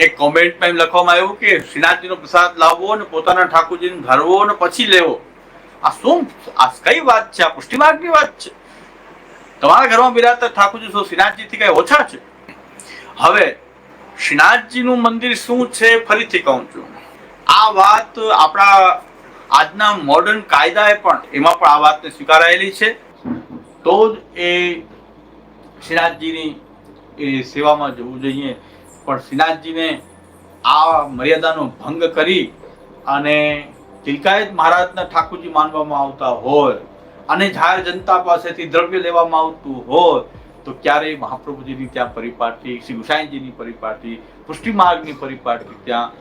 એક કોમેન્ટમાં એમ લખવામાં આવ્યું કે શ્રીનાથજીનો પ્રસાદ લાવવો અને પોતાના ઠાકોરજીને ધરવો અને પછી લેવો, આ શું, આ કઈ વાત છે? આ પુષ્ટિ માર્ગની વાત છે? તમારા ઘરમાં બિરાજતા ઠાકોરજી શું શ્રીનાથજીથી કઈ ઓછા છે? હવે શ્રીનાથજીનું મંદિર શું છે ફરીથી કહું છું, આ વાત આપણા આજના મોડર્ન કાયદાએ પણ એમાં પણ આ વાતને સ્વીકારાયેલી છે. તો જ એ શ્રીનાથજીની એ સેવામાં જવું જોઈએ. પણ શ્રીનાથજીને આ મર્યાદાનો ભંગ કરી અને તિલકાયત મહારાજના ઠાકોરજી માનવામાં આવતા હોય અને જાહેર જનતા પાસેથી દ્રવ્ય લેવામાં આવતું હોય તો ક્યારેય મહાપ્રભુજીની ત્યાં પરિપાટી, શ્રી ગુસાઈજીની પરિપાટી, પુષ્ટિ માર્ગની પરિપાટી ત્યાં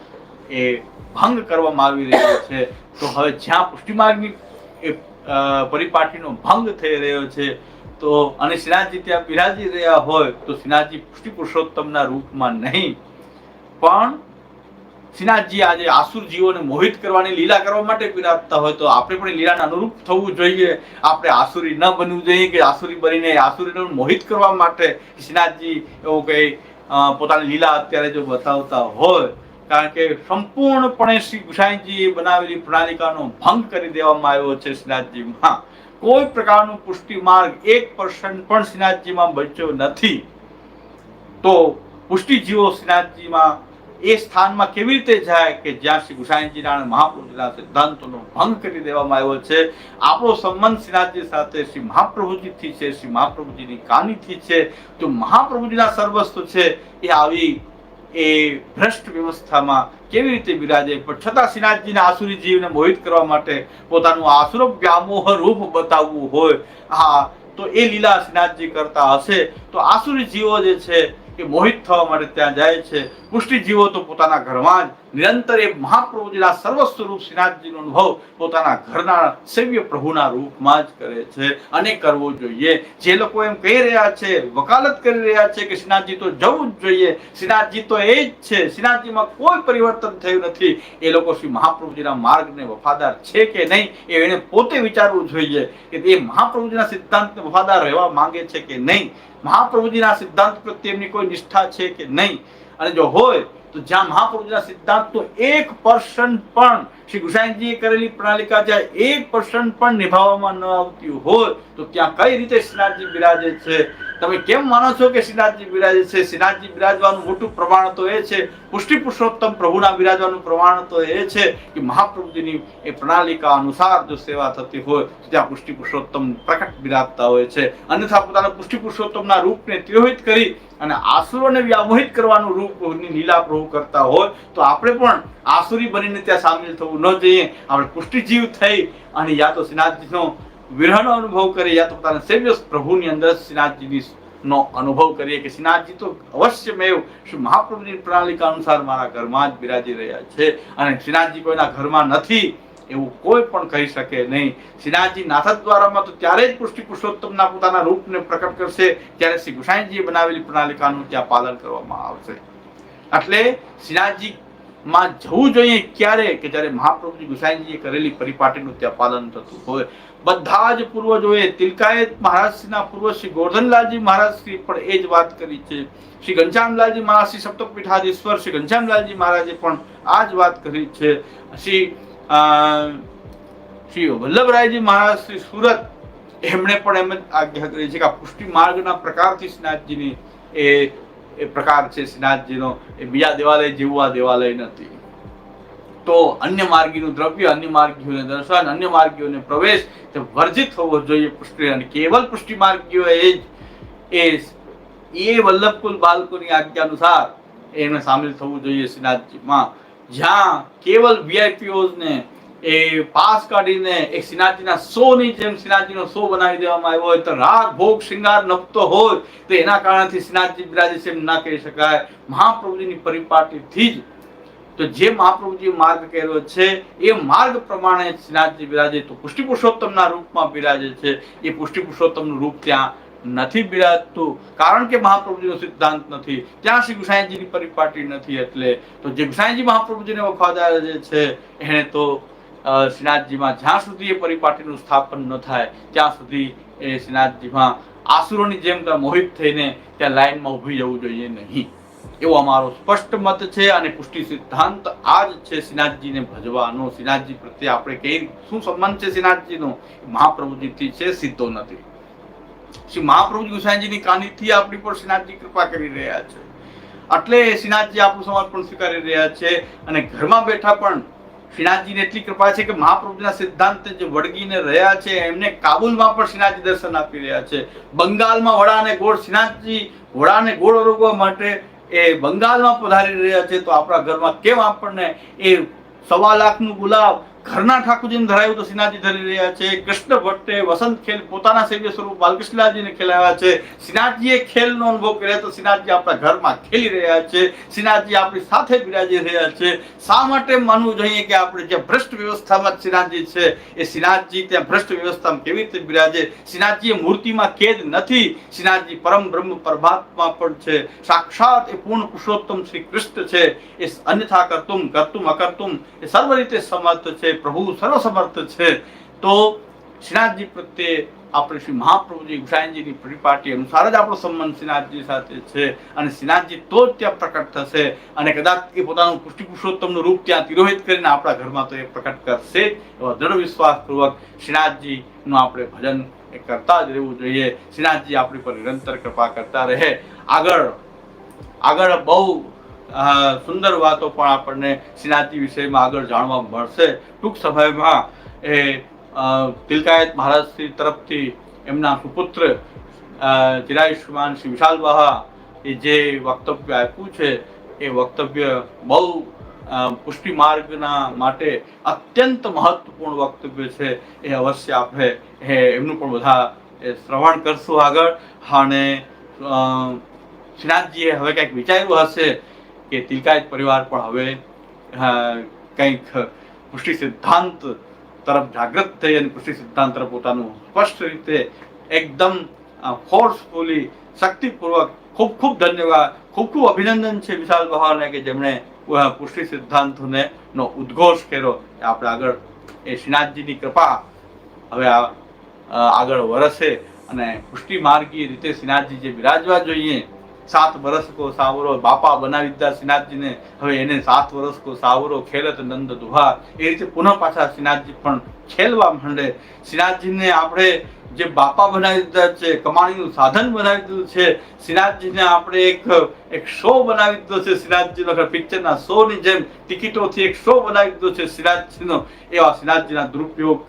એ ભંગ કરવામાં આવી રહ્યો છે. તો હવે જ્યાં પુષ્ટિ માર્ગની એ પરિપાટીનો ભંગ થઈ રહ્યો છે તો અને શ્રીનાથજી ત્યાં બિરાજી રહ્યા હોય તો શ્રીનાથજી પુષ્ટિ પુરુષોત્તમના રૂપમાં નહીં પણ શ્રીનાથજી આજે આસુર જીવોને મોહિત કરવાની લીલા કરવા માટે બિરાજતા હોય તો આપણે પણ લીલાના અનુરૂપ થવું જોઈએ. આપણે આસુરી ન બનવું જોઈએ કે આસુરી બનીને આસુરીને મોહિત કરવા માટે શ્રીનાથજી એવું કઈ પોતાની લીલા અત્યારે જો બતાવતા હોય, કારણ કે સંપૂર્ણપણે શ્રી ગુસાઈજીએ બનાવેલી પ્રણાલિકાનો ભંગ કરી દેવામાં આવ્યો છે. શ્રીનાથજીમાં કોઈ પ્રકારનું પુષ્ટિ માર્ગ 1% પણ શ્રીનાથજીમાં બચ્યો નથી. તો પુષ્ટિ જીવો શ્રીનાથજીમાં એ સ્થાનમાં કેવી રીતે જાય કે જ્યાં શ્રી ગુસાઈજીના અને મહાપ્રભુજીના સિદ્ધાંતોનો ભંગ કરી દેવામાં આવ્યો છે? આપણો સંબંધ શ્રીનાથજી સાથે શ્રી મહાપ્રભુજીથી છે, શ્રી મહાપ્રભુજીની કાનીથી છે. તો મહાપ્રભુજીના સર્વસ્વ છે એ આવી એ ભ્રષ્ટ વ્યવસ્થામાં કેવી રીતે બિરાજે? પણ છતાં શ્રીનાથજીને આસુરી જીવને મોહિત કરવા માટે પોતાનું આસુર વ્યામોહ રૂપ બતાવવું હોય, હા, તો એ લીલા શ્રીનાથજી કરતા હશે તો આસુરી જીવો જે છે એ મોહિત થવા માટે ત્યાં જાય છે. પુષ્ટિ જીવો તો પોતાના ઘરમાં જ નિરંતર એ મહાપ્રભુજીના સર્વસ્વરૂપ શ્રીનાથજીનો અનુભવ પોતાના ઘરના સેવ્ય પ્રભુના રૂપમાં જ કરે છે અને કરવો જોઈએ. જે લોકો એમ કહી રહ્યા છે, વકાલત કરી રહ્યા છે કે શ્રીનાથજી તો જવું જ જોઈએ, શ્રીનાથજી તો એ જ છે, શ્રીનાથજીમાં કોઈ પરિવર્તન થયું નથી, એ લોકો શ્રી મહાપ્રભુજીના માર્ગને વફાદાર છે કે નહીં એ એને પોતે વિચારવું જોઈએ કે એ મહાપ્રભુજીના સિદ્ધાંતને વફાદાર રહેવા માંગે છે કે નહીં, મહાપ્રભુજીના સિદ્ધાંત પ્રત્યે એમની કોઈ નિષ્ઠા છે કે નહીં. અને જો હોય તો જ્યાં મહાપ્રભુજીના સિદ્ધાંતનો 1% પણ શ્રી ગુસાઈજીએ કરેલી પ્રણાલિકા જ્યાં 1% પણ નિભાવવામાં ન આવતી હોય તો ત્યાં કઈ રીતે શ્રીનાથજી બિરાજે છે? તમે કેમ માનો છો કે શ્રીનાથજી બિરાજે છે? શ્રીનાથજી બિરાજવાનું મોટું પ્રમાણ તો એ છે, પુષ્ટિ પુરુષોત્તમ પ્રભુના બિરાજવાનું પ્રમાણ તો એ છે કે મહાપ્રભુજીની એ પ્રણાલિકા અનુસાર જો સેવા થતી હોય તો ત્યાં પુષ્ટિ પુરુષોત્તમ પ્રકટ બિરાજતા હોય છે. અન્યથા પોતાના પુષ્ટિ પુરુષોત્તમના રૂપને તિરોહિત કરી અને આસુરોને વ્યામોહિત કરવાનું રૂપની લીલા પ્રભુ કરતા હોય તો આપણે પણ આસુરી બનીને ત્યાં સામેલ થવું ન જોઈએ. આપણે પુષ્ટિજીવ થઈ અને યા તો શ્રીનાથજીનો વિરહનો અનુભવ કરીએ યા તો પોતાના સેવ્ય પ્રભુની અંદર શ્રીનાથજીની નો અનુભવ કરીએ કે શ્રીનાથજી તો અવશ્યમેવ શ્રી મહાપ્રભુની પ્રણાલિકા અનુસાર મારા ઘરમાં જ બિરાજી રહ્યા છે અને શ્રીનાથજી કોઈના ઘરમાં નથી એવું કોઈ પણ કહી શકે નહીં. શ્રીનાથજી નાથદ્વારામાં તો ત્યારે જ પુષ્ટિ પુરુષોત્તમના પોતાના રૂપને પ્રકટ કરશે ત્યારે શ્રી ગુસાઈજીએ બનાવેલી પ્રણાલિકાનું ત્યાં પાલન કરવામાં આવશે. એટલે શ્રીનાથજી માં જવું જોઈએ ક્યારે કે જ્યારે મહાપ્રભુજી ગુસાઈજીએ કરેલી પરિપાટીનું ત્યાં પાલન થતું હોય. બધા જ પૂર્વજોએ તિલકાયત મહારાજશ્રીના પૂર્વ શ્રી ગોર્ધનલાલજી મહારાજશ્રી પણ એ જ વાત કરી છે. શ્રી ઘનશ્યામલાલજી મહારાજ શ્રી સપ્તપીઠાધીશ્વર શ્રી ઘનશ્યામલાલજી મહારાજે પણ આ જ વાત કરી છે. શ્રી વલ્લભરાયજી મહારાજ શ્રી સુરત એમણે પણ એમ જ આજ્ઞા કરી છે કે આ પુષ્ટિ માર્ગના પ્રકારથી શ્રીનાથજીની એ પ્રકાર છે શ્રીનાથજીનો, એ બીજા દેવાલય જેવું આ દેવાલય નથી. તો અન્ય માર્ગીનું દ્રવ્ય, અન્ય માર્ગીઓને દર્શન, અન્ય માર્ગીઓને પ્રવેશ તે વર્જિત હોવો જોઈએ પુષ્ટિ, અને કેવલ પુષ્ટિ માર્ગીઓ એ વલ્લભકુલ બાળકોની આજ્ઞા અનુસાર એને સામેલ થવું જોઈએ શ્રીનાથજીમાં. જ્યાં કેવલ વીઆઈપીઓને એ પાસ કાઢીને એક શ્રીનાથજીના શોની જેમ શ્રીનાથજીનો શો બનાવી દેવામાં આવ્યો હોય તો રાગ ભોગ શૃંગાર નભતો હોય તો એના કારણથી શ્રીનાથજી બિરાજે છે એમ ના કહી શકાય. મહાપ્રભુજીની પરિપાટીથી જ તો જે મહાપ્રભુજીએ માર્ગ કર્યો છે એ માર્ગ પ્રમાણે શ્રીનાથજી બિરાજે તો પુષ્ટિ પુરુષોત્તમના રૂપમાં બિરાજે છે. એ પુષ્ટિ પુરુષોત્તમનું રૂપ ત્યાં નથી બિરાજતું કારણ કે મહાપ્રભુજીનો સિદ્ધાંત નથી, ત્યાં શ્રી ગુસાઈજીની પરિપાટી નથી. એટલે તો જે ગુસાઈજી મહાપ્રભુજીને વફાદાર જે છે એને તો શ્રીનાથજીમાં જ્યાં સુધી એ પરિપાટીનું સ્થાપન ન થાય ત્યાં સુધી એ શ્રીનાથજીમાં આસુરોની જેમ મોહિત થઈને ત્યાં લાઈનમાં ઊભી જવું જોઈએ નહીં, એવો અમારો સ્પષ્ટ મત છે. અને પુષ્ટિ સિદ્ધાંત આ જ છે શ્રીનાથજીને ભજવાનો. શ્રીનાથજી પ્રત્યે આપણે કઈ શું સંબંધ છે શ્રીનાથજીનો? મહાપ્રભુજીથી છે, સીધો નથી. શ્રી મહાપ્રભુ ગુસાઈજીની કાનીથી આપણી પર શ્રીનાથજી કૃપા કરી રહ્યા છે, એટલે શ્રીનાથજી આપણું સમર્પણ સ્વીકારી રહ્યા છે. અને ઘરમાં બેઠા પણ શ્રીનાથજીને એટલી કૃપા છે કે મહાપ્રભુના સિદ્ધાંત જે વળગીને રહ્યા છે એમને કાબુલમાં પણ શ્રીનાથજી દર્શન આપી રહ્યા છે. બંગાળમાં વડાને ગોળ શ્રીનાથજી વડાને ગોળ રોકવા માટે એ બંગાળમાં પધારી રહ્યા છે, તો આપણા ઘરમાં કેમ આપણને એ 1.25 લાખનું ગુલાબ ઘરના ઠાકોરજીને ધરાયું તો શ્રીનાથજી ધરી રહ્યા છે. કૃષ્ણ ભટ્ટે વસંત ખેલ પોતાના સેવ્ય સ્વરૂપ બાલકૃષ્ણજીને ખેલાવ્યા છે. શ્રીનાથજીએ ખેલનો અનુભવ કર્યો તો શ્રીનાથજી આપણા ઘરમાં ખેલી રહ્યા છે. શ્રીનાથજી આપણી સાથે બિરાજી રહ્યા છે. શા માટે માનવું જોઈએ કે આપણે જે ભ્રષ્ટ વ્યવસ્થામાં શ્રીનાથજી છે એ શ્રીનાથજી ત્યાં ભ્રષ્ટ વ્યવસ્થામાં કેવી રીતે બિરાજે? શ્રીનાથજી એ મૂર્તિમાં કેદ નથી. શ્રીનાથજી પરમ બ્રહ્મ પરમાત્મા પણ છે, સાક્ષાત એ પૂર્ણ પુરુષોત્તમ શ્રી કૃષ્ણ છે. એ અન્યથા કરતુમ કરતુમ અકર્તુમ એ સર્વ રીતે સમર્થ છે. પ્રભુ સર્વસમર્થ છે. તો શ્રીનાથજી પ્રત્યે આપણે શ્રી મહાપ્રભુજી ગુસાઈજીની પરિપાટી અનુસાર જ આપણો સંબંધ શ્રીનાથજી સાથે છે. અને શ્રીનાથજી તો જ ત્યાં પ્રકટ થશે, અને કદાચ એ પોતાનું પુષ્ટિ પુરુષોત્તમનું રૂપ ત્યાં તિરોહિત કરીને આપણા ઘરમાં તો એ પ્રકટ કરશે. એવા દ્રઢ વિશ્વાસપૂર્વક શ્રીનાથજીનું આપણે ભજન એ કરતા જ રહેવું જોઈએ. શ્રીનાથજી આપણી પર નિરંતર કૃપા કરતા રહે. આગળ બહુ સુંદર વાતો પણ આપણને શ્રીનાથજી વિષયમાં આગળ જાણવા મળશે. ટૂંક સમયમાં એ તિલકાયત મહારાજશ્રી તરફથી એમના સુપુત્ર ચિરાયુષ્માન શ્રી વિશાલ બાહા એ જે વક્તવ્ય આપ્યું છે એ વક્તવ્ય બહુ પુષ્ટિ માર્ગના માટે અત્યંત મહત્વપૂર્ણ વક્તવ્ય છે. એ અવશ્ય આપણે એમનું પણ બધા શ્રવણ કરશું આગળ. અને શ્રીનાથજીએ હવે કંઈક વિચાર્યું હશે કે તિલકાયત પરિવાર પણ હવે કંઈક પુષ્ટિ સિદ્ધાંત તરફ જાગૃત થઈ અને પુષ્ટિ સિદ્ધાંત તરફ પોતાનું સ્પષ્ટ રીતે એકદમ ફોર્સફુલી શક્તિપૂર્વક ખૂબ ખૂબ ધન્યવાદ, ખૂબ ખૂબ અભિનંદન છે વિશાલ બહાને કે જેમણે પુષ્ટિ સિદ્ધાંતોને નો ઉદ્ઘોષ કર્યો. આપણે આગળ એ શ્રીનાથજીની કૃપા હવે આગળ વરસે અને પુષ્ટિ માર્ગી રીતે શ્રીનાથજી જે બિરાજવા જોઈએ. 7 વર્ષ કો સાવરો બાપા બનાવી દીધા શ્રીનાથજીને, હવે એને 7 વર્ષ કો સાવરો ખેલત નંદ દુહા, એ રીતે પુનઃ પાછા શ્રીનાથજી પણ ખેલવા માંડે. શ્રીનાથજીને આપણે જે બાપા બનાવી દીધા છે, કમાણીનું સાધન બનાવી દીધું છે. શ્રીનાથજીને આપણે એક શો બનાવી દીધો છે. શ્રીનાથજીનો પિક્ચરના શોની જેમ ટિકિટોથી એક શો બનાવી દીધો છે શ્રીનાથજીનો. એવા શ્રીનાથજીના દુરુપયોગ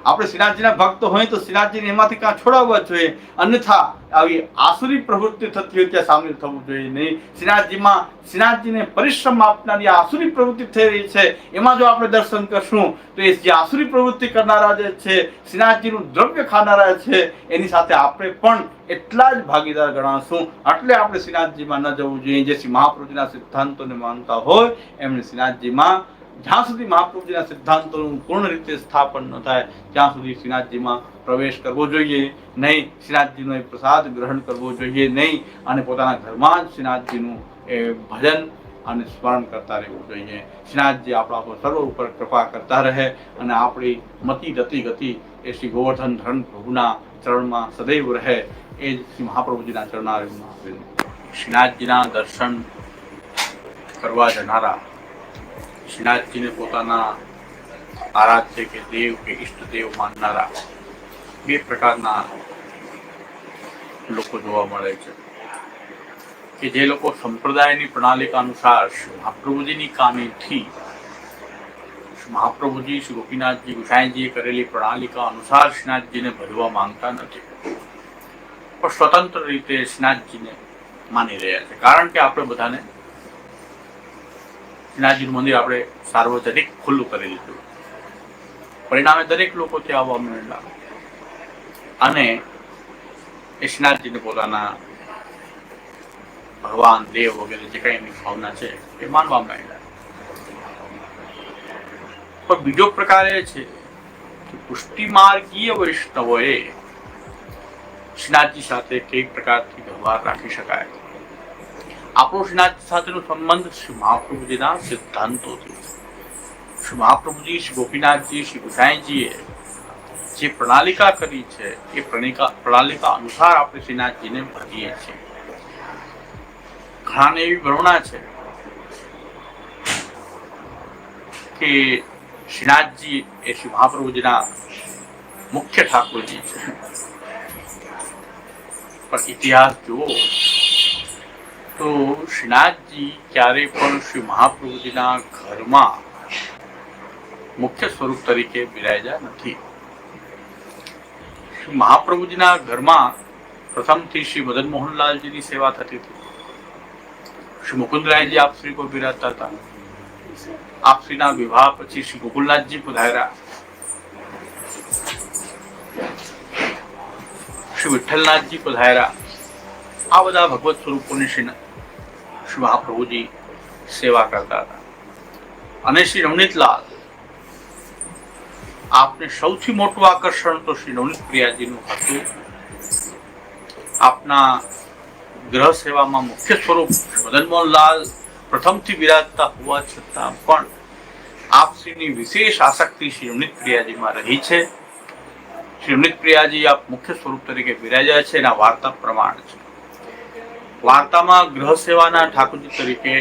આપણે શ્રીનાથજીના ભક્ત હોય તો શ્રીનાથજીને એમાંથી કાં છોડાવવા જોઈએ, અન્યથા આવી આસુરી પ્રવૃત્તિ થતી હોય ત્યાં સામેલ થવું જોઈએ નહીં. શ્રીનાથજીને પરિશ્રમ આપનારી આસુરી પ્રવૃત્તિ થઈ રહી છે, એમાં જો આપણે દર્શન કરશું તો એ જે આસુરી પ્રવૃત્તિ કરનારા જે છે, શ્રીનાથજીનું દ્રવ્ય ખાનારા છે, એની સાથે આપણે પણ એટલા જ ભાગીદાર ગણાશું. એટલે આપણે શ્રીનાથજીમાં ન જવું જોઈએ. જે શ્રી મહાપ્રભુજીના સિદ્ધાંતોને માનતા હોય એમને શ્રીનાથજીમાં જ્યાં સુધી મહાપ્રભુજીના સિદ્ધાંતોનું પૂર્ણ રીતે સ્થાપન ન થાય ત્યાં સુધી શ્રીનાથજીમાં પ્રવેશ કરવો જોઈએ નહીં. શ્રીનાથજીનો એ પ્રસાદ ગ્રહણ કરવો જોઈએ નહીં. અને પોતાના ઘરમાં જ શ્રીનાથજીનું એ ભજન અને સ્મરણ કરતા રહેવું જોઈએ. શ્રીનાથજી આપણા પર સર્વ ઉપર કૃપા કરતા રહે અને આપણી મતિ ગતિ એ શ્રી ગોવર્ધન ધરણ પ્રભુના ચરણમાં સદૈવ રહે. એ જ શ્રી મહાપ્રભુજીના ચરણારવિંદમાં શ્રીનાથજીના દર્શન કરવા જનારા, શ્રીનાથજીને પોતાના આરાધ્ય કે દેવ કે ઈષ્ટદેવ માનનારા 2 પ્રકારના લોકો જોવા મળે છે કે જે લોકો સંપ્રદાયની પ્રણાલિકા અનુસાર મહાપ્રભુજીની કાનીથી મહાપ્રભુજી શ્રી ગોપીનાથજી ગુસાઈજીએ કરેલી પ્રણાલિકા અનુસાર શ્રીનાથજીને ભજવા માંગતા નથી, પણ સ્વતંત્ર રીતે શ્રીનાથજીને માની રહ્યા છે. કારણ કે આપણે બધાને શ્રીનાથજીનું મંદિર આપણે સાર્વજનિક ખુલ્લું કરી દીધું, પરિણામે દરેક લોકો ત્યાં આવવા માંડ્યા અને એ શ્રીનાથજીને પોતાના ભગવાન દેવ વગેરે જે કઈ એની ભાવના છે એ માનવા માંડ્યા. પણ બીજો પ્રકાર એ છે કે પુષ્ટિ માર્ગીય વૈષ્ણવોએ શ્રીનાથજી સાથે કઈ પ્રકારથી વ્યવહાર રાખી શકાય. આપણો શ્રીનાથજી સાથેનો સંબંધ શ્રી મહાપ્રભુજીના સિદ્ધાંતોથી. શ્રી મહાપ્રભુજી, શ્રી ગોપીનાથજી, શ્રી ગુસાઈજીએ જે પ્રણાલિકા કરી છે એ પ્રણાલિકા અનુસાર આપણે શ્રીનાથજીને ભજીએ છીએ. ઘણાને એવી ભ્રમણા છે કે શ્રીનાથજી એ શ્રી મહાપ્રભુજીના મુખ્ય ઠાકોરજી છે. પણ ઇતિહાસ જુઓ તો શ્રીનાથજી ક્યારે પણ શ્રી મહાપ્રભુજીના ઘરમાં મુખ્ય સ્વરૂપ તરીકે બિરાજ્યા નથી. શ્રી મહાપ્રભુજીના ઘરમાં પ્રથમથી શ્રી મદન મોહનલાલજીની સેવા થતી હતી. શ્રી મુકુંદરાયજી આપશ્રી પર બિરાજતા હતા. આપશ્રીના વિવાહ પછી શ્રી ગોકુલનાથજી પધાર્યા. શ્રી વિઠ્ઠલનાથજી પધાર્યા. આ બધા ભગવત સ્વરૂપોની શ્રી મહાપ્રભુજી સેવા કરતા હતા. અને શ્રી નવનીતલાલ, આપને સૌથી મોટું આકર્ષણ તો શ્રી નવનીત પ્રિયાજીનું હતું. આપના ગ્રહ સેવામાં મુખ્ય સ્વરૂપ મદન મોહનલાલ પ્રથમથી બિરાજતા હોવા છતાં પણ આપશ્રીની વિશેષ આસક્તિ શ્રી નવનીત પ્રિયાજીમાં રહી છે. શ્રી નવનીત પ્રિયાજી આપ મુખ્ય સ્વરૂપ તરીકે બિરાજ્યા છે. એના વાર્તા પ્રમાણ છે. વાર્તામાં ગ્રહ સેવાના ઠાકોરજી તરીકે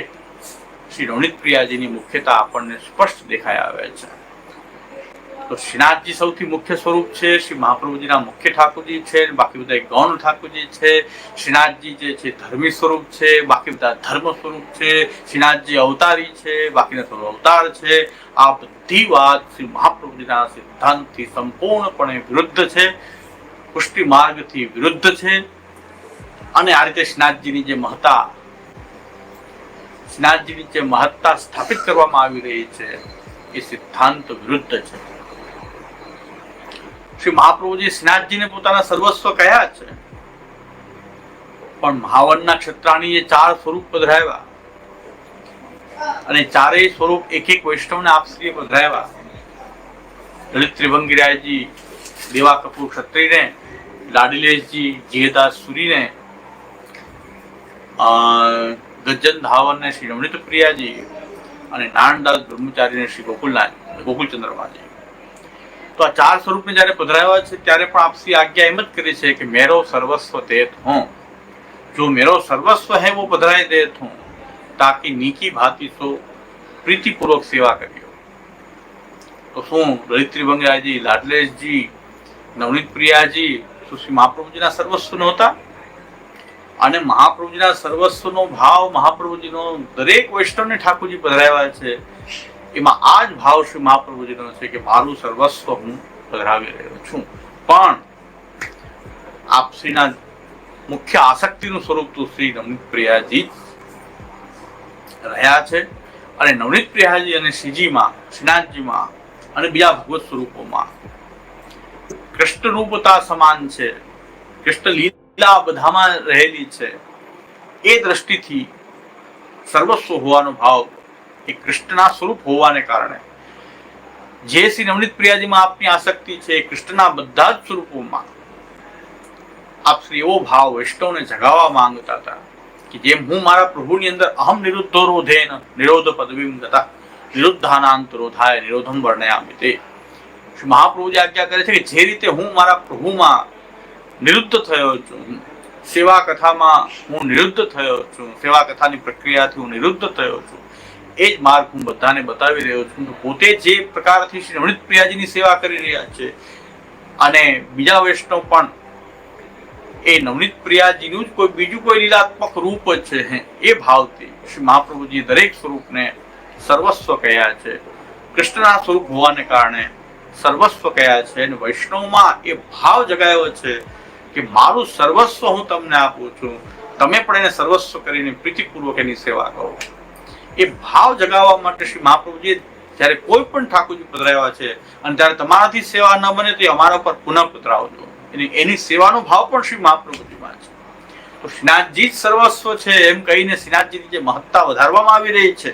શ્રી નવનીત પ્રિયાજીની મુખ્યતા આપણને સ્પષ્ટ દેખાઈ આવે છે. તો શ્રીનાથજી સૌથી મુખ્ય સ્વરૂપ છે. શ્રી મહાપ્રભુજીના મુખ્ય ઠાકોરજી છે. બાકી બધા ગૌણ ઠાકોરજી છે. શ્રીનાથજી જે છે ધર્મી સ્વરૂપ છે. બાકી બધા ધર્મ સ્વરૂપ છે. શ્રીનાથજી અવતારી છે. બાકીના સ્વરૂપ અવતાર છે. આ બધી વાત શ્રી મહાપ્રભુજીના સિદ્ધાંતથી સંપૂર્ણપણે વિરુદ્ધ છે. પુષ્ટિ માર્ગથી વિરુદ્ધ છે. અને આ રીતે શ્રીનાથજીની જે મહત્તા સ્થાપિત કરવામાં આવી રહી છે એ સિદ્ધાંત વિરુદ્ધ છે. શ્રી મહાપ્રભુજી શ્રીનાથજીને પોતાના સર્વસ્વ કહ્યા છે. પણ મહાવનના ક્ષત્રાણી એ 4 સ્વરૂપ પધરાવ્યા અને ચારેય સ્વરૂપ એક એક વૈષ્ણવને આપશ્રીએ પધરાવ્યા. લલિત ત્રિભંગીરાયજી દેવા કપૂર ક્ષત્રિયને, લાડીલેશજી જીયદાસ સુરીને, ગજ્જન ધાવનને શ્રી નવનીત પ્રિયાજી અને નારાયણદાસ બ્રહ્મચારીને શ્રી ગોકુલચંદ્રમાજી. તો આ 4 સ્વરૂપને જયારે પધરાવ્યા છે ત્યારે પણ આપસી આજ્ઞા એમ જ કરી છે કે મેરો સર્વસ્વ દેત હું, જો મેરો સર્વસ્વ હે वो પધરાય દેત હું, તાકી નીકી ભાતી સો પ્રીતિપૂર્વક સેવા કર્યો. તો શું લલિત ત્રિભંગીરાયજી, લાડલેશજી, નવનીત પ્રિયાજી શ્રી મહાપ્રભુજીના સર્વસ્વ નહોતા? અને મહાપ્રભુજીના સર્વસ્વનો ભાવ મહાપ્રભુજીનો દરેક વૈષ્ણવને ઠાકોરજી પધરાવ્યા છે. એમાં આ જ ભાવ શ્રી મહાપ્રભુજીનો છે કે મારું સર્વસ્વ હું પધરાવી રહ્યો છું. પણ આપશ્રીના મુખ્ય આસક્તિનું સ્વરૂપ તો શ્રી નવનીત પ્રિયાજી રહ્યા છે. અને નવનીત પ્રિયાજી અને શ્રીજીમાં, શ્રીનાથજીમાં અને બીજા ભગવત સ્વરૂપોમાં કૃષ્ણ રૂપતા સમાન છે. કૃષ્ણ લીલા બધામાં રહેલી છે. એ દ્રષ્ટિથી સર્વસ્વ હોવાનો ભાવ એ કૃષ્ણના સ્વરૂપ હોવાને કારણે જે શ્રી નવનીત પ્રિયાજીમાં આપની આસક્તિ છે એ કૃષ્ણના બધા જ સ્વરૂપોમાં આપ શ્રી એવો ભાવ વૈષ્ણવને જગાવવા માંગતા હતા કે જેમ હું મારા પ્રભુની અંદર અહમ નિરુદ્ધો રોધેન નિરોધ પદવીમ ગતા નિરુદ્ધાનાંતરોધાય નિરોધમ વર્ણયામિ તે. શ્રી મહાપ્રભુજી આજ્ઞા કરે છે કે જે રીતે હું મારા પ્રભુમાં નિરુદ્ધ થયો છું, સેવા કથામાં હું નિરુદ્ધ થયો છું, સેવા કથાની પ્રક્રિયાથી હું નિરુદ્ધ થયો છું, એ જ માર્ગ હું બધાને બતાવી રહ્યો છું. પોતે જે પ્રકારથી શ્રી નવનીત પ્રિયાજીની સેવા કરી રહ્યા છે અને બીજા વૈષ્ણવ પણ એ નવનીત પ્રિયાજીનું જ બીજું કોઈ લીલાત્મક રૂપ જ છે, એ ભાવથી શ્રી મહાપ્રભુજી દરેક સ્વરૂપને સર્વસ્વ કહ્યા છે. કૃષ્ણના સ્વરૂપ હોવાને કારણે સર્વસ્વ કહ્યા છે. અને વૈષ્ણવમાં એ ભાવ જગાયો છે કે મારું સર્વસ્વ હું તમને આપું છું, તમે પણ એને સર્વસ્વ કરીને પ્રીતિપૂર્વક એની સેવા કરો. એ ભાવ જગાવવા માટે શ્રી મહાપ્રભુજી જયારે કોઈ પણ ઠાકોરજી પધરાવ્યા છે અને ત્યારે તમારાથી સેવા ન બને તો અમારા પર પુનઃ પધરાવજો, એની સેવાનો ભાવ પણ શ્રી મહાપ્રભુજીમાં છે. તો શ્રીનાથજી જ સર્વસ્વ છે એમ કહીને શ્રીનાથજીની જે મહત્તા વધારવામાં આવી રહી છે.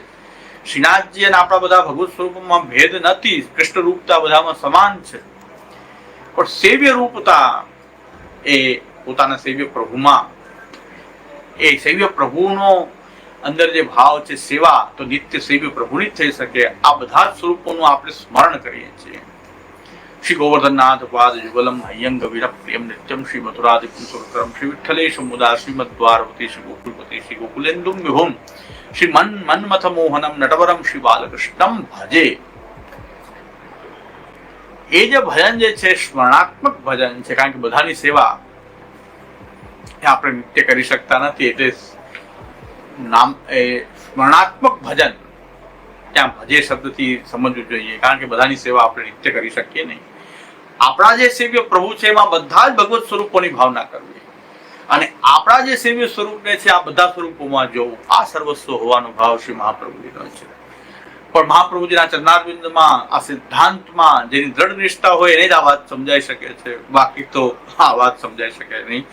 શ્રીનાથજી અને આપણા બધા ભગવત સ્વરૂપમાં ભેદ નથી, કૃષ્ણ રૂપતા બધામાં સમાન છે. પણ સેવ્ય રૂપતા એ પોતાના સેવ્ય પ્રભુમાં, એ સેવ્ય પ્રભુનો અંદર જે ભાવ છે સેવા, તો નિત્ય સેવ્ય પ્રભુની જ થઈ શકે. આ બધા જ સ્વરૂપોનું આપણે સ્મરણ કરીએ છીએ. श्री गोवर्धननाथ पाद युगलम हयंग वीर प्रियम नित्यम श्री मथुराधिपम सुरतरम श्री विठ्ठलेश मुदा श्रीमद्वारवती श्री गोकुलपति श्री गोकुलेन्दुम विभुम श्री मन्मथ मोहनम नटवरम श्री बालकृष्णम भजे। એ જે ભજન જે છે સ્મરણાત્મક ભજન છે, કારણ કે બધાની સેવા આપણે નિત્ય કરી શકતા નથી, એટલે નામ એ સ્મરણાત્મક ભજન ત્યાં ભજે શબ્દથી સમજવું જોઈએ, કારણ કે બધાની સેવા આપણે નિત્ય કરી શકીએ નહીં. આપણા જે સેવ્ય પ્રભુ છે એમાં બધા જ ભગવત સ્વરૂપોની ભાવના કરવી, અને આપણા જે સેવ્ય સ્વરૂપને છે આ બધા સ્વરૂપોમાં જોવું, આ સર્વસ્વ હોવાનો ભાવ શ્રી મહાપ્રભુજીનો છે. પણ મહાપ્રભુજીના ચરણારવિંદમાં આ સિદ્ધાંતમાં જેની દ્રઢ નિષ્ઠા હોય એને જ આ વાત સમજાઈ શકે છે, બાકી તો આ વાત સમજાઈ શકે નહીં.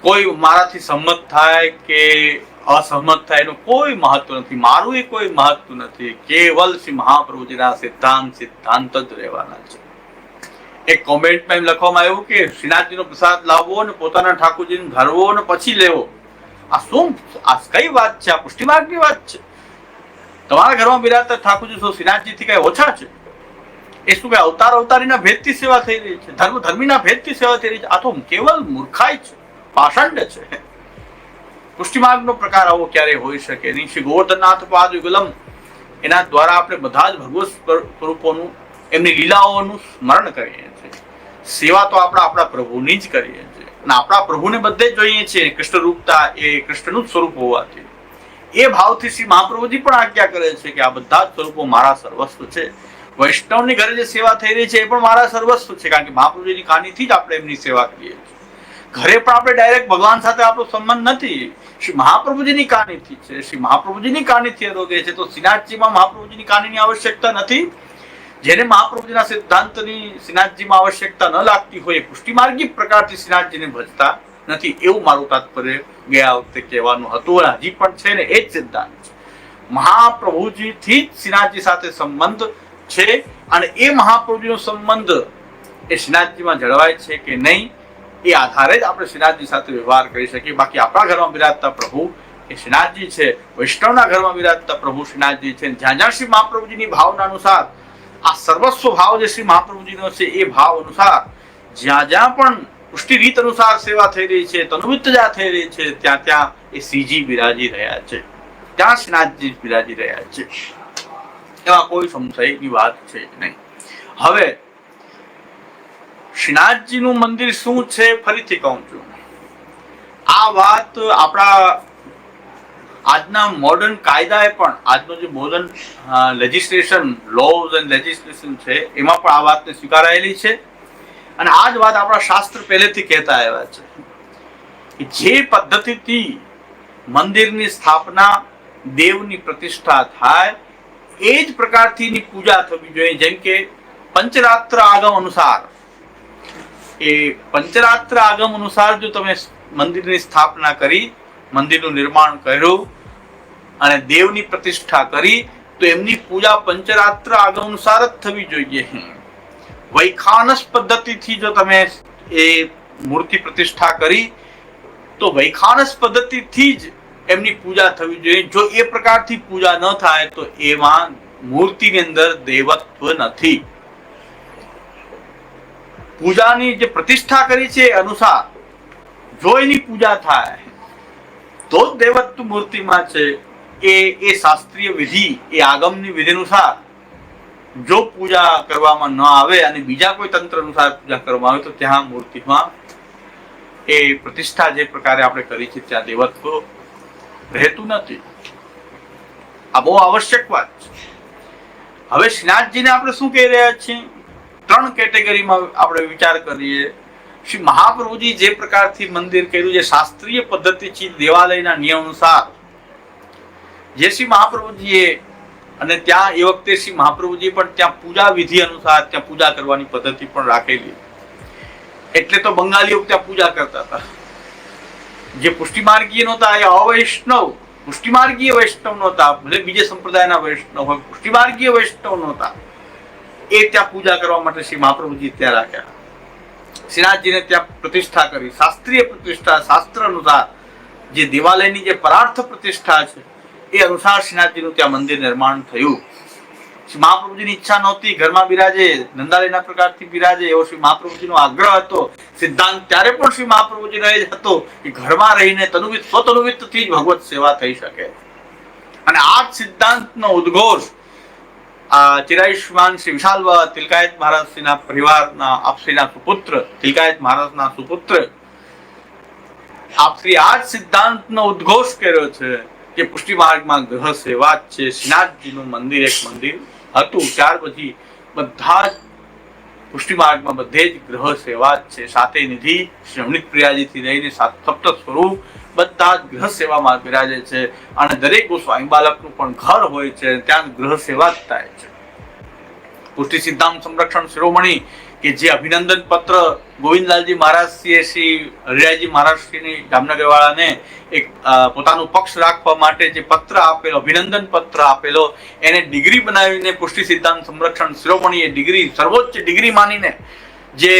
કોઈ મારાથી સંમત થાય કે અસહમત થાય એનું કોઈ મહત્વ નથી, મારું એ કોઈ મહત્વ નથી. કેવલ શ્રી મહાપ્રભુજીના સિદ્ધાંત જ રહેવાના છે. એક કોમેન્ટમાં એમ લખવામાં આવ્યું કે શ્રીનાથજીનો પ્રસાદ લાવવો ને પોતાના ઠાકોરજીને ધરવો ને પછી લેવો, આ શું, આ કઈ વાત છે? આ પુષ્ટિ માર્ગની વાત છે. તમારા ઘરમાં બિરાજતા ઠાકોરજી શું શ્રીનાથજીથી કઈ ઓછા છે? એ શું કઈ અવતારીના ભેદથી સેવા થઈ રહી છે, ધર્મીના ભેદથી સેવા થઈ રહી છે? આ તો કેવલ મૂર્ખાઈ છે, પાષંડ છે. પુષ્ટિ માર્ગનો પ્રકાર આવો ક્યારે હોઈ શકે નહીં. શ્રી ગોવર્ધનનાથ પાદ યુગલમ એના દ્વારા આપણે બધા જ ભગવત સ્વરૂપોનું, એમની લીલાઓનું સ્મરણ કરીએ છીએ. સેવા તો આપણા પ્રભુની જ કરીએ છીએ, અને આપણા પ્રભુને બધે જોઈએ છીએ. કૃષ્ણ રૂપતા એ કૃષ્ણનું જ સ્વરૂપ હોવાથી એ ભાવથી શ્રી મહાપ્રભુજી પણ આજ્ઞા કરે છે કે આ બધા જ સ્વરૂપો મારા સર્વસ્વ છે. વૈષ્ણવની ઘરે જે સેવા થઈ રહી છે એ પણ મારા સર્વસ્વ છે, કારણ કે મહાપ્રભુજીની કાનીથી જ આપણે એમની સેવા કરીએ છીએ. ઘરે પણ આપણે ડાયરેક્ટ ભગવાન સાથે આપણો સંબંધ નથી, શ્રી મહાપ્રભુજીની કાનીથી છે. શ્રી મહાપ્રભુજીની કાનીથી આરોગ્ય છે, તો શ્રીનાથજીમાં મહાપ્રભુજીની કાનીની આવશ્યકતા નથી. જેને મહાપ્રભુજીના સિદ્ધાંતની શ્રીનાથજીમાં આવશ્યકતા ન લાગતી હોય, પુષ્ટિમાર્ગી પ્રકારથી શ્રીનાથજીને ભજતા નથી, એવું મારું તાત્પર્ય ગયા વખતે કહેવાનું હતું, અને હજી પણ છે ને એ જ સિદ્ધાંત છે. મહાપ્રભુજીથી જ શ્રીનાથજી સાથે સંબંધ છે, અને એ મહાપ્રભુજીનો સંબંધ એ શ્રીનાથજીમાં જળવાય છે કે નહીં એ આધારે જ આપણે શ્રીનાથજી સાથે વ્યવહાર કરી શકીએ. બાકી આપણા ઘરમાં બિરાજતા પ્રભુ એ શ્રીનાથજી છે, વૈષ્ણવના ઘરમાં બિરાજતા પ્રભુ શ્રીનાથજી છે. જ્યાં જ્યાં શ્રી મહાપ્રભુજીની ભાવના અનુસાર આ સર્વસ્વ ભાવ જે શ્રી મહાપ્રભુજીનો છે એ ભાવ અનુસાર જ્યાં જ્યાં પણ પુષ્ટિ રીત અનુસાર સેવા થઈ રહી છે, તનુવિત્તજા થઈ રહી છે, ત્યાં ત્યાં એ શ્રીજી બિરાજી રહ્યા છે, ત્યાં શ્રીનાથજી બિરાજી રહ્યા છે. એમાં કોઈ સંશયની વાત છે નહીં. હવે શ્રીનાથજીનું મંદિર શું છે ફરીથી કહું છું. આ વાત આપણા આજના મોડર્ન કાયદાએ પણ, આજનો જે modern legislation, lose and legislation છે એમાં પણ આ વાતને સ્વીકારાયેલી છે. અને આ જ વાત આપણા શાસ્ત્ર પહેલેથી કહેતા આવ્યા છે કે જે પદ્ધતિથી મંદિરની સ્થાપના, દેવની પ્રતિષ્ઠા થાય એ જ પ્રકારથી પૂજા થવી જોઈએ. જેમ કે પંચરાત્ર આગમ અનુસાર, એ પંચરાત્ર આગમ અનુસાર જો તમે મંદિરની સ્થાપના કરી, મંદિરનું નિર્માણ કર્યું અને દેવની પ્રતિષ્ઠા કરી, તો એમની પૂજા પંચરાત્ર આગમ અનુસાર જ થવી જોઈએ. વૈખાનસ પદ્ધતિથી જો તમે એ મૂર્તિ પ્રતિષ્ઠા કરી તો વૈખાનસ પદ્ધતિથી જ એમની પૂજા થવી જોઈએ. જો એ પ્રકારથી પૂજા ન થાય તો એમાં મૂર્તિની અંદર દેવત્વ નથી. પૂજાની જે પ્રતિષ્ઠા કરી છે એ અનુસાર જો એની પૂજા થાય તો જ દેવત્વ મૂર્તિમાં છે. એ શાસ્ત્રીય વિધિ, એ આગમની વિધિ અનુસાર જો પૂજા કરવામાં ન આવે અને બીજા કોઈ તંત્ર અનુસાર પૂજા કરવામાં આવે તો ત્યાં મૂર્તિમાં એ પ્રતિષ્ઠા જે પ્રકારે આપણે કરી છે ત્યાં દેવત્વ રહેતું નથી. આ બહુ આવશ્યક વાત છે. હવે શ્રીનાથજીને આપણે શું કહી રહ્યા છીએ? 3 કેટેગરીમાં આપણે વિચાર કરીએ. શ્રી મહાપ્રભુજી જે પ્રકારથી મંદિર કર્યું છે શાસ્ત્રીય પદ્ધતિથી, દેવાલયના નિયમ અનુસાર, જે શ્રી મહાપ્રભુજીએ, અને ત્યાં એ વખતે શ્રી મહાપ્રભુજી પણ ત્યાં પૂજા વિધિ અનુસાર ત્યાં પૂજા કરવાની પદ્ધતિ પણ રાખેલી. એટલે તો બંગાળીઓ ત્યાં પૂજા કરતા હતા. જે પુષ્ટિમાર્ગીય નહોતા એ અવૈષ્ણવ, પુષ્ટિમાર્ગીય વૈષ્ણવ નહોતા, ભલે બીજે સંપ્રદાયના વૈષ્ણવ હોય, પુષ્ટિમાર્ગીય વૈષ્ણવ નહોતા, એ ત્યાં પૂજા કરવા માટે શ્રી મહાપ્રભુજી ત્યાં રાખ્યા. શ્રીનાથજીને ત્યાં પ્રતિષ્ઠા કરી, શાસ્ત્રીય પ્રતિષ્ઠા, શાસ્ત્ર અનુસાર જે દેવાલયની જે પરાર્થ પ્રતિષ્ઠા છે એ અનુસાર શ્રીનાથજીનું ત્યાં મંદિર નિર્માણ થયું. મહાપ્રભુજીની ઈચ્છા નહોતી ઘરમાં બિરાજે, નંદાલયના પ્રકારથી બિરાજે એવો શ્રી મહાપ્રભુજીનો આગ્રહ હતો. સિદ્ધાંત ત્યારે પણ શ્રી મહાપ્રભુજીનો એ જ હતો કે ઘરમાં રહીને તનુવિત સ્વતનુવિતથી જ ભગવત સેવા થઈ શકે. અને આ જ સિદ્ધાંતનો ઉદ્ઘોષ ચિરાયુષ્માન શ્રી વિશાલ તિલકાયત મહારાજશ્રીના પરિવારના આપશ્રીના સુપુત્ર તિલકાયત મહારાજના સુપુત્ર આપશ્રી આ જ સિદ્ધાંતનો ઉદ્ઘોષ કર્યો છે કે પુષ્ટિ માર્ગમાં ગ્રહ સેવા જ છે. શ્રીનાથજીનું મંદિર એક મંદિર હતું, ત્યાર પછી બધા જ પુષ્ટિ માર્ગમાં બધે જ ગ્રહ સેવા જ છે. સાતે નિધિ શ્રી અમૃત પ્રિયાજીથી લઈને સપ્ત સ્વરૂપ બધા જ ગ્રહ સેવામાં બિરાજે છે. અને દરેક સ્વામી બાલકનું પણ ઘર હોય છે, ત્યાં ગ્રહ સેવા જ થાય છે. પુષ્ટિ સિદ્ધાંત સંરક્ષણ શિરોમણી કે જે અભિનંદન પત્ર ગોવિંદલાલજી મહારાજ શ્રી હરિરાયજી મહારાજશ્રીની જામનગર વાળાને એક પોતાનું પક્ષ રાખવા માટે જે પત્ર આપેલો, અભિનંદન પત્ર આપેલો, એને ડિગ્રી બનાવીને પુષ્ટિ સિદ્ધાંત સંરક્ષણ શિરોમણી એ ડિગ્રી સર્વોચ્ચ ડિગ્રી માનીને જે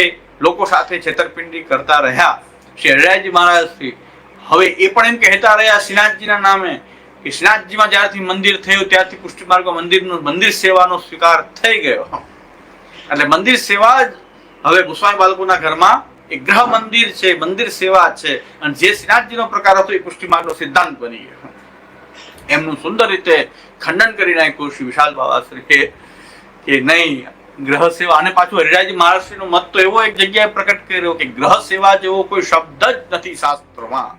લોકો સાથે છેતરપિંડી કરતા રહ્યા શ્રી હરિરાયજી મહારાજશ્રી હવે એ પણ એમ કહેતા રહ્યા શ્રીનાથજીના નામે કે શ્રીનાથજીમાં જ્યારથી મંદિર થયું ત્યારથી પુષ્ટિ માર્ગમાં મંદિર સેવાનો સ્વીકાર થઈ ગયો. એટલે મંદિર સેવા જ હવે ગોસ્વામી બાળકોના ઘરમાં એક ગ્રહ મંદિર છે, મંદિર સેવા છે. અને જે શ્રીનાથજીનો પ્રકાર હતો એ પુષ્ટિ માર્ગનો સિદ્ધાંત બની ગયો. એમનું સુંદર રીતે ખંડન કરી નાખ્યું શ્રી વિશાલ બાવાશ્રીએ કે નહીં, ગ્રહ સેવા. અને પાછું હરિરાયજી મહારાજશ્રીનો મત તો એવો એક જગ્યાએ પ્રકટ કર્યો કે ગ્રહ સેવા જેવો કોઈ શબ્દ જ નથી શાસ્ત્રમાં.